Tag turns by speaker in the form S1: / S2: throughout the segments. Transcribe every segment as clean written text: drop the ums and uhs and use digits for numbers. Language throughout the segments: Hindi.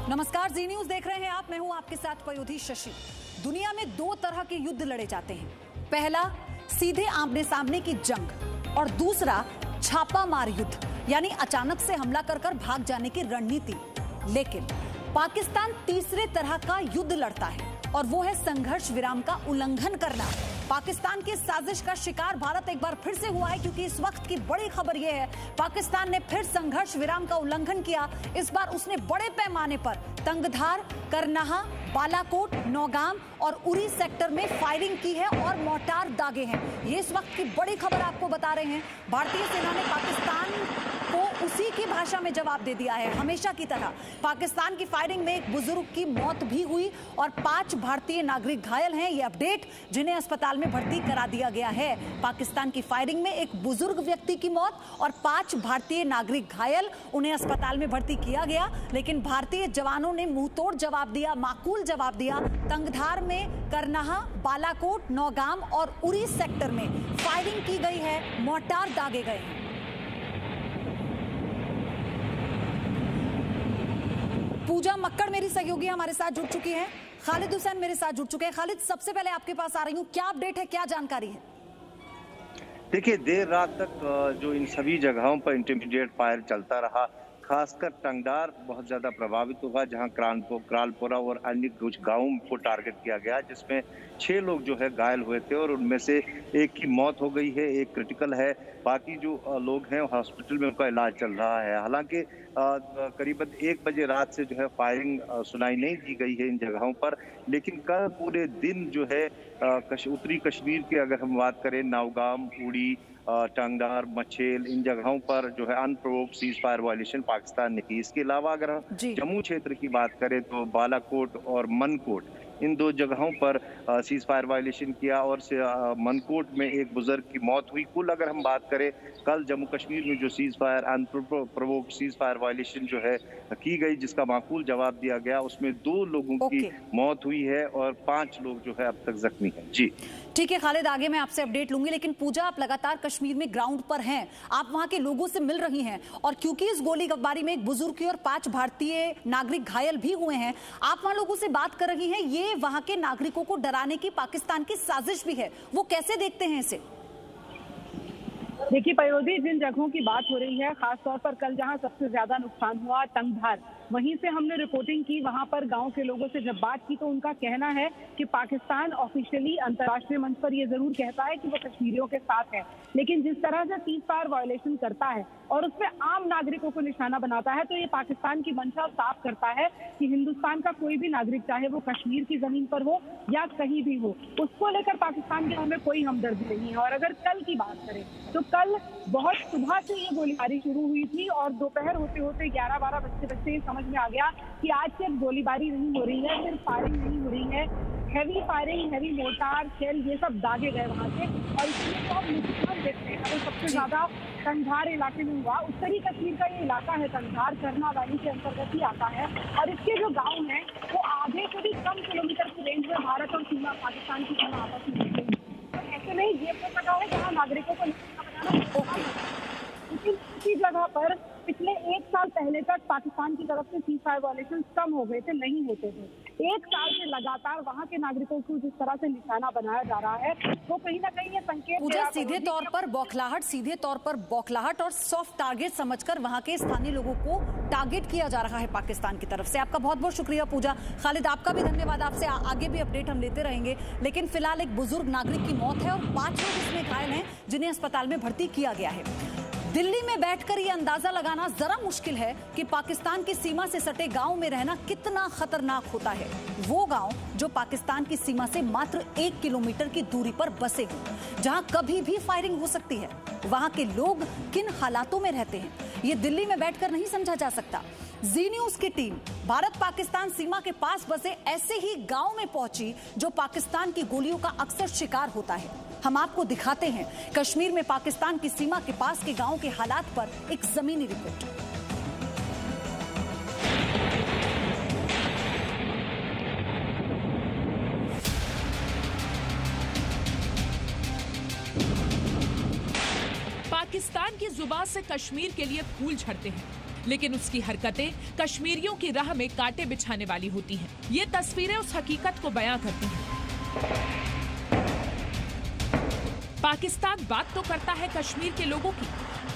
S1: नमस्कार, जी न्यूज देख रहे हैं आप। मैं हूं आपके साथ पयोधी शशि। दुनिया में दो तरह के युद्ध लड़े जाते हैं। पहला सीधे आमने सामने की जंग और दूसरा छापा मार युद्ध, यानी अचानक से हमला कर कर भाग जाने की रणनीति। लेकिन पाकिस्तान तीसरे तरह का युद्ध लड़ता है और वो है संघर्ष विराम का उल्लंघन करना। पाकिस्तान की साजिश का शिकार भारत एक बार फिर से हुआ है, क्योंकि इस वक्त की बड़ी खबर यह है पाकिस्तान ने फिर संघर्ष विराम का उल्लंघन किया। इस बार उसने बड़े पैमाने पर तंगधार, करनाहा, बालाकोट, नौगाम और उरी सेक्टर में फायरिंग की है और मोर्टार दागे हैं। ये इस वक्त की बड़ी खबर आपको बता रहे हैं। भारतीय सेना ने पाकिस्तान को उसी की भाषा में जवाब दे दिया है, हमेशा की तरह। पाकिस्तान की फायरिंग में एक बुजुर्ग की मौत भी हुई और 5 भारतीय नागरिक घायल हैं। ये अपडेट, जिन्हें अस्पताल में भर्ती करा दिया गया है। पाकिस्तान की फायरिंग में एक बुजुर्ग व्यक्ति की मौत और 5 भारतीय नागरिक घायल, उन्हें अस्पताल में भर्ती किया गया। लेकिन भारतीय जवानों ने मुंहतोड़ जवाब दिया, माकूल जवाब दिया। तंगधार में, करनाहा, बालाकोट, नौगाम और उरी सेक्टर में फायरिंग की गई है, मोर्टार दागे गए हैं। पूजा मक्कड़ मेरी सहयोगी हमारे साथ जुड़ चुकी हैं, खालिद हुसैन मेरे साथ जुड़ चुके हैं। खालिद, सबसे पहले आपके पास आ रही हूँ, क्या अपडेट है, क्या जानकारी है?
S2: देखिए, देर रात तक जो इन सभी जगहों पर इंटरमीडिएट फायर चलता रहा। खासकर टंगधार बहुत ज्यादा प्रभावित हुआ, जहां क्रालपुरा और अन्य कुछ गांवों को टारगेट किया गया, जिसमें 6 लोग जो है घायल हुए थे और उनमें से एक की मौत हो गई है, एक क्रिटिकल है। बाकी जो लोग हैं हॉस्पिटल में उनका इलाज चल रहा है। हालांकि करीबन 1 बजे रात से जो है फायरिंग सुनाई नहीं दी गई है इन जगहों पर। लेकिन कल पूरे दिन जो है उत्तरी कश्मीर की अगर हम बात करें, नौगाम, उड़ी, टंगधार, मछेल, इन जगहों पर जो है unprovoked cease fire violation Pakistan ने की। इसके अलावा अगर हम जम्मू क्षेत्र की बात करें तो बालाकोट और मनकोट, इन 2 जगहों पर सीज फायर वायलेशन किया और मनकोट में एक बुजुर्ग की मौत हुई। कुल अगर हम बात करें, कल जम्मू कश्मीर में जो cease fire unprovoked cease fire violation जो है की गई, जिसका माकूल जवाब दिया गया, उसमें 2 लोगों की मौत हुई है और 5 लोग जो है अब तक जख्मी हैं। जी
S1: ठीक है खालिद, आगे मैं आपसे अपडेट लूंगी। लेकिन पूजा, आप लगातार कश्मीर में ग्राउंड पर हैं, आप वहां के लोगों से मिल रही हैं, और क्योंकि इस गोलीबारी में एक बुजुर्ग की और 5 भारतीय नागरिक घायल भी हुए हैं, आप वहां लोगों से बात कर रही हैं। ये वहां के नागरिकों को डराने की पाकिस्तान की साजिश भी है, वो कैसे देखते हैं इसे?
S3: देखिए पयोधी, जिन जगहों की बात हो रही है, खासतौर पर कल जहां सबसे ज्यादा नुकसान हुआ तंगधार, वहीं से हमने रिपोर्टिंग की। वहां पर गांव के लोगों से जब बात की तो उनका कहना है कि पाकिस्तान ऑफिशियली अंतर्राष्ट्रीय मंच पर यह जरूर कहता है कि वो कश्मीरियों के साथ है, लेकिन जिस तरह से सीज फायर वायलेशन करता है और उसमें आम नागरिकों को निशाना बनाता है, तो ये पाकिस्तान की मंशा साफ करता है कि हिंदुस्तान का कोई भी नागरिक, चाहे वो कश्मीर की जमीन पर हो या कहीं भी हो, उसको लेकर पाकिस्तान के हमें कोई हमदर्दी नहीं है। और अगर कल की बात करें तो कल बहुत सुबह से ये गोलीबारी शुरू हुई थी और दोपहर होते होते 11-12 बजते समझ में आ गया कि आज सिर्फ गोलीबारी नहीं हो रही है, सिर्फ फायरिंग नहीं हो रही है, heavy firing, heavy mortar, shell, ये सब दागे गए वहां से। और इसलिए तो आप नुकसान देखते हैं, अगर सबसे ज्यादा तंगधार इलाके में हुआ। उत्तरी कश्मीर का ये इलाका है तंगधार, करना वैली के अंतर्गत ही आता है, और इसके जो गाँव हैं वो आधे से भी कम किलोमीटर की रेंज में भारत और सीमा, पाकिस्तान की सीमा आपस में मिलती है। ऐसे में ये पता है जहाँ नागरिकों को लेकिन इसी जगह पर पिछले 1 साल पहले तक पाकिस्तान की तरफ से सीज फायर वायलेशन कम हो गए थे, नहीं होते थे। 1 साल से लगातार वहां के नागरिकों को जिस तरह से निशाना बनाया जा रहा है, वो कहीं ना कहीं ये संकेत
S1: पूजा सीधे तौर पर बौखलाहट और सॉफ्ट टारगेट समझकर वहां के स्थानीय लोगों को टारगेट किया जा रहा है पाकिस्तान की तरफ से। आपका बहुत बहुत शुक्रिया पूजा। खालिद, आपका भी धन्यवाद। आपसे आगे भी अपडेट हम लेते रहेंगे। लेकिन फिलहाल एक बुजुर्ग नागरिक की मौत है और 5 लोग इसमें घायल हैं, जिन्हें अस्पताल में भर्ती किया गया है। दिल्ली में बैठकर ये अंदाजा लगाना जरा मुश्किल है कि पाकिस्तान की सीमा से सटे गांव में रहना कितना खतरनाक होता है। वो गांव जो पाकिस्तान की सीमा से मात्र 1 किलोमीटर की दूरी पर बसे हों, जहां कभी भी फायरिंग हो सकती है। वहां के लोग किन हालातों में रहते हैं, ये दिल्ली में बैठकर नहीं समझा जा सकता। जी न्यूज की टीम भारत पाकिस्तान सीमा के पास बसे ऐसे ही गांव में पहुंची, जो पाकिस्तान की गोलियों का अक्सर शिकार होता है। हम आपको दिखाते हैं कश्मीर में पाकिस्तान की सीमा के पास के गांव के हालात पर एक जमीनी रिपोर्ट।
S4: पाकिस्तान की जुबान से कश्मीर के लिए फूल झड़ते हैं, लेकिन उसकी हरकतें कश्मीरियों की राह में कांटे बिछाने वाली होती हैं। ये तस्वीरें उस हकीकत को बयां करती हैं। पाकिस्तान बात तो करता है कश्मीर के लोगों की,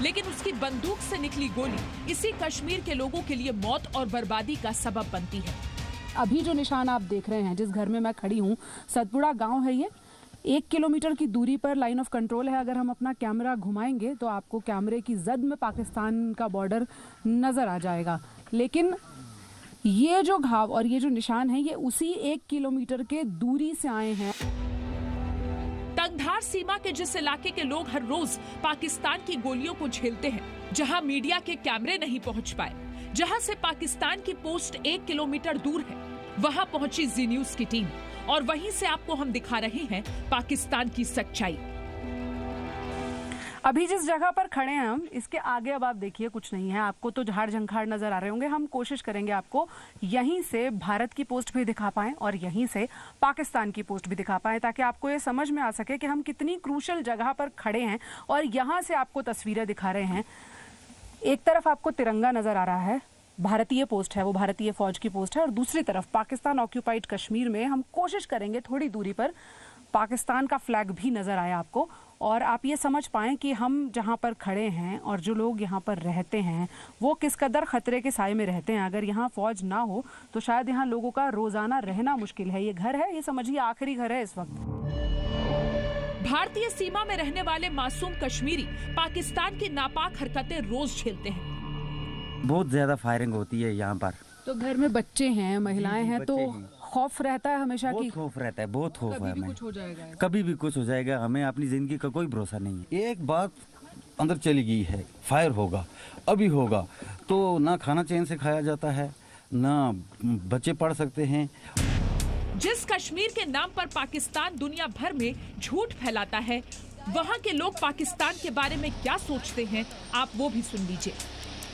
S4: लेकिन उसकी बंदूक से निकली गोली इसी कश्मीर के लोगों के लिए मौत और बर्बादी का सबब बनती है।
S5: अभी जो निशान आप देख रहे हैं, जिस घर में मैं खड़ी हूँ, सतपुड़ा गांव है। ये 1 किलोमीटर की दूरी पर लाइन ऑफ कंट्रोल है। अगर हम अपना कैमरा घुमाएंगे तो आपको कैमरे की जद में पाकिस्तान का बॉर्डर नजर आ जाएगा। लेकिन ये जो घाव और ये जो निशान है, ये उसी 1 किलोमीटर के दूरी से आए हैं।
S4: तंगधार सीमा के जिस इलाके के लोग हर रोज पाकिस्तान की गोलियों को झेलते हैं, जहां मीडिया के कैमरे नहीं पहुंच पाए, जहां से पाकिस्तान की पोस्ट 1 किलोमीटर दूर है, वहां पहुंची जी न्यूज की टीम और वहीं से आपको हम दिखा रहे हैं पाकिस्तान की सच्चाई।
S5: अभी जिस जगह पर खड़े हैं हम, इसके आगे अब आप देखिए कुछ नहीं है। आपको तो झाड़ झंखाड़ नजर आ रहे होंगे। हम कोशिश करेंगे आपको यहीं से भारत की पोस्ट भी दिखा पाएं और यहीं से पाकिस्तान की पोस्ट भी दिखा पाएं, ताकि आपको ये समझ में आ सके कि हम कितनी क्रूशल जगह पर खड़े हैं और यहाँ से आपको तस्वीरें दिखा रहे हैं। एक तरफ आपको तिरंगा नजर आ रहा है, भारतीय पोस्ट है, वो भारतीय फौज की पोस्ट है, और दूसरी तरफ पाकिस्तान ऑक्यूपाइड कश्मीर में हम कोशिश करेंगे थोड़ी दूरी पर पाकिस्तान का फ्लैग भी नजर आए आपको, और आप ये समझ पाएं कि हम जहां पर खड़े हैं और जो लोग यहां पर रहते हैं वो किस कदर खतरे के साए में रहते हैं। अगर यहां फौज ना हो तो शायद यहां लोगों का रोजाना रहना मुश्किल है। ये घर है, ये समझिए आखिरी घर है इस वक्त।
S4: भारतीय सीमा में रहने वाले मासूम कश्मीरी पाकिस्तान की नापाक हरकतें रोज झेलते हैं।
S6: बहुत ज्यादा फायरिंग होती है यहाँ पर।
S5: तो घर में बच्चे हैं, महिलाएं हैं, तो खौफ रहता है हमेशा की।
S6: खौफ रहता है, बहुत खौफ है हमें।
S5: कुछ हो जाएगा,
S6: कभी भी कुछ हो जाएगा। हमें अपनी जिंदगी का कोई भरोसा नहीं है। एक बात अंदर चली गई है, फायर होगा, अभी होगा, तो ना खाना चैन से खाया जाता है, ना बच्चे पढ़ सकते हैं।
S4: जिस कश्मीर के नाम पर पाकिस्तान दुनिया भर में झूठ फैलाता है, वहाँ के लोग पाकिस्तान के बारे में क्या सोचते हैं, आप वो भी सुन लीजिए।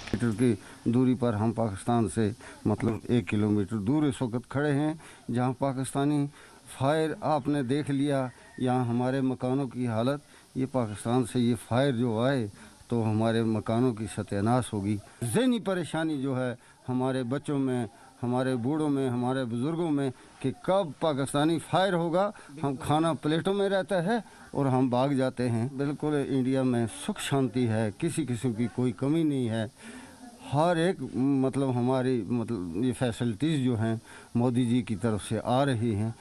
S7: मीटर की दूरी पर हम पाकिस्तान से मतलब 1 किलोमीटर दूर इस वक्त खड़े हैं, जहां पाकिस्तानी फायर आपने देख लिया। यहाँ हमारे मकानों की हालत, ये पाकिस्तान से ये फायर जो आए तो हमारे मकानों की सत्यानाश होगी। ज़हनी परेशानी जो है हमारे बच्चों में, हमारे बूढ़ों में, हमारे बुजुर्गों में कि कब पाकिस्तानी फायर होगा। हम खाना प्लेटों में रहता है और हम भाग जाते हैं। बिल्कुल इंडिया में सुख शांति है, किसी किस्म की कोई कमी नहीं है। हर एक मतलब हमारी मतलब ये फैसिलिटीज जो हैं मोदी जी की तरफ से आ रही हैं।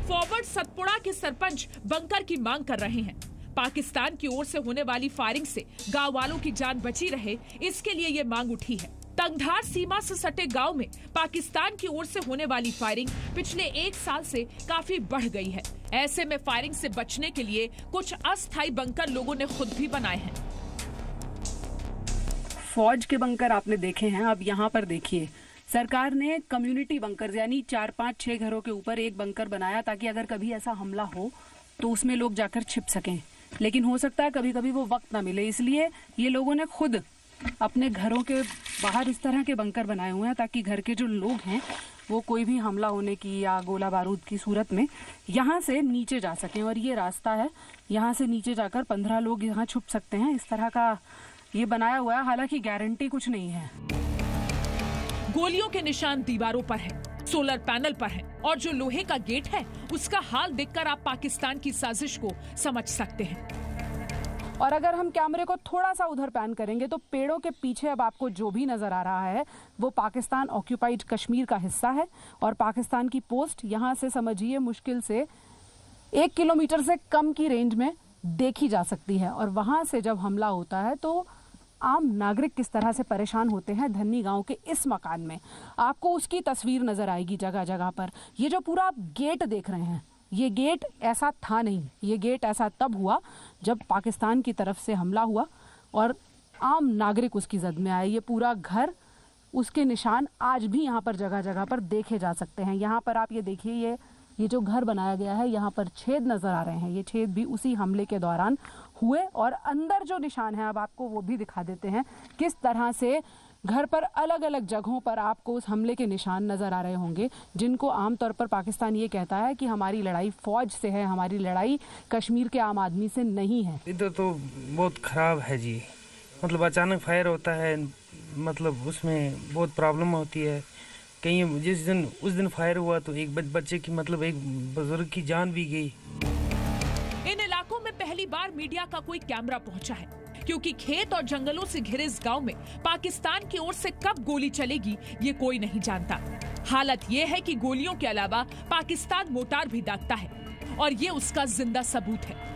S4: फॉरवर्ड सतपुड़ा के सरपंच बंकर की मांग कर रहे हैं। पाकिस्तान की ओर से होने वाली फायरिंग से गांव वालों की जान बची रहे, इसके लिए ये मांग उठी है। तंगधार सीमा से सटे गांव में पाकिस्तान की ओर से होने वाली फायरिंग पिछले 1 साल से काफी बढ़ गई है। ऐसे में फायरिंग से बचने के लिए कुछ अस्थायी बंकर लोगों ने खुद भी बनाए हैं।
S5: फौज के बंकर आपने देखे हैं, अब यहाँ पर देखिए सरकार ने कम्युनिटी बंकर यानी 4, 5, 6 घरों के ऊपर एक बंकर बनाया, ताकि अगर कभी ऐसा हमला हो तो उसमें लोग जाकर छिप सकें। लेकिन हो सकता है कभी कभी वो वक्त ना मिले, इसलिए ये लोगों ने खुद अपने घरों के बाहर इस तरह के बंकर बनाए हुए हैं, ताकि घर के जो लोग हैं वो कोई भी हमला होने की या गोला बारूद की सूरत में यहाँ से नीचे जा सकें। और ये रास्ता है, यहाँ से नीचे जाकर 15 लोग यहाँ छुप सकते हैं। इस तरह का ये बनाया हुआ है, हालांकि गारंटी कुछ नहीं है।
S4: गोलियों के निशान दीवारों पर है, सोलर पैनल पर है, और जो लोहे का गेट है उसका हाल देखकर आप पाकिस्तान की साजिश को समझ सकते हैं।
S5: और अगर हम कैमरे को थोड़ा सा उधर पैन करेंगे तो पेड़ों के पीछे अब आपको जो भी नजर आ रहा है वो पाकिस्तान ऑक्यूपाइड कश्मीर का हिस्सा है। और पाकिस्तान की पोस्ट यहाँ से समझिए मुश्किल से 1 किलोमीटर से कम की रेंज में देखी जा सकती है। और वहां से जब हमला होता है तो आम नागरिक किस तरह से परेशान होते हैं धन्नी गांव के इस मकान में, आपको उसकी तस्वीर नजर आएगी जगह जगह पर। ये जो पूरा आप गेट देख रहे हैं, ये गेट ऐसा था नहीं, ये गेट ऐसा तब हुआ जब पाकिस्तान की तरफ से हमला हुआ और आम नागरिक उसकी जद में आए। ये पूरा घर, उसके निशान आज भी यहाँ पर जगह जगह पर देखे जा सकते हैं। यहाँ पर आप ये देखिए, ये जो घर बनाया गया है यहाँ पर छेद नजर आ रहे हैं। ये छेद भी उसी हमले के दौरान हुए। और अंदर जो निशान है अब आपको वो भी दिखा देते हैं, किस तरह से घर पर अलग अलग जगहों पर आपको उस हमले के निशान नजर आ रहे होंगे, जिनको आमतौर पर पाकिस्तान ये कहता है कि हमारी लड़ाई फौज से है, हमारी लड़ाई कश्मीर के आम आदमी से नहीं है।
S8: इधर तो बहुत खराब है जी, मतलब अचानक फायर होता है, मतलब उसमें बहुत प्रॉब्लम होती है। कहीं उस दिन फायर हुआ तो एक बच्चे की मतलब एक बुजुर्ग की जान भी गई।
S4: इन इलाकों में पहली बार मीडिया का कोई कैमरा पहुंचा है, क्योंकि खेत और जंगलों से घिरे इस गांव में पाकिस्तान की ओर से कब गोली चलेगी ये कोई नहीं जानता। हालत ये है कि गोलियों के अलावा पाकिस्तान मोटार भी दागता है और ये उसका जिंदा सबूत है।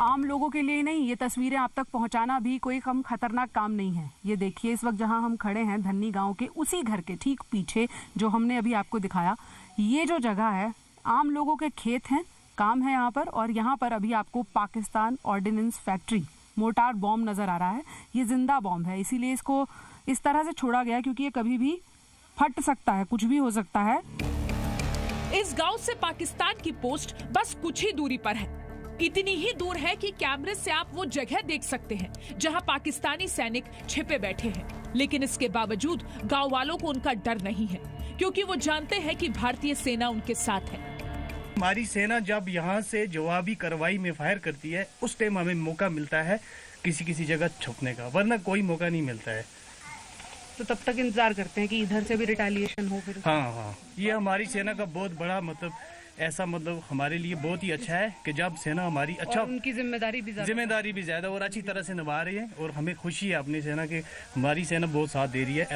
S5: आम लोगों के लिए नहीं, ये तस्वीरें आप तक पहुंचाना भी कोई कम खतरनाक काम नहीं है। ये देखिए, इस वक्त जहां हम खड़े हैं धन्नी गांव के उसी घर के ठीक पीछे जो हमने अभी आपको दिखाया, ये जो जगह है आम लोगों के खेत हैं, काम है यहाँ पर। और यहाँ पर अभी आपको Pakistan ordnance factory mortar bomb नजर आ रहा है। ये जिंदा बॉम्ब है, इसीलिए इसको इस तरह से छोड़ा गया क्योंकि ये कभी भी फट सकता है, कुछ भी हो सकता है।
S4: इस गांव से पाकिस्तान की पोस्ट बस कुछ ही दूरी पर है। इतनी ही दूर है कि कैमरे से आप वो जगह देख सकते हैं जहां पाकिस्तानी सैनिक छिपे बैठे हैं। लेकिन इसके बावजूद गांव वालों को उनका डर नहीं है, क्योंकि वो जानते हैं कि भारतीय सेना उनके साथ है।
S9: हमारी सेना जब यहाँ से जवाबी कार्रवाई में फायर करती है, उस टाइम हमें मौका मिलता है किसी जगह छुपने का, वरना कोई मौका नहीं मिलता है।
S5: तो तब तक इंतजार करते हैं कि इधर से भी रिटेलिएशन हो फिर।
S9: हाँ, ये हमारी सेना का बहुत बड़ा मतलब ऐसा मतलब हमारे लिए बहुत ही अच्छा है कि जब सेना हमारी अच्छा,
S5: उनकी जिम्मेदारी भी ज्यादा
S9: और अच्छी तरह से निभा रही है। और हमें खुशी है अपनी सेना के, हमारी सेना बहुत साथ दे रही है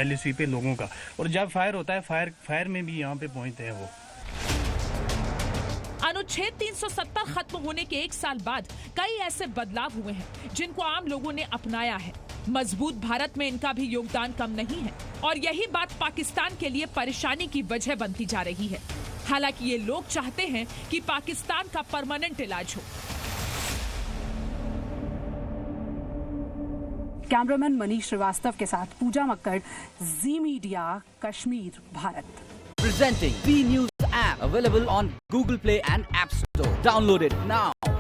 S9: LOC पे लोगों का। और जब फायर होता है, फायर में भी यहाँ पे पहुँचते हैं वो।
S4: अनुच्छेद 370 खत्म होने के 1 साल बाद कई ऐसे बदलाव हुए हैं जिनको आम लोगों ने अपनाया है। मजबूत भारत में इनका भी योगदान कम नहीं है और यही बात पाकिस्तान के लिए परेशानी की वजह बनती जा रही है। हालांकि ये लोग चाहते हैं कि पाकिस्तान का परमानेंट इलाज हो।
S5: कैमरामैन मनीष श्रीवास्तव के साथ Pooja Makkar, Zee Media, Kashmir, Bharat.
S10: Presenting B News app available on Google Play and App Store. Download it now.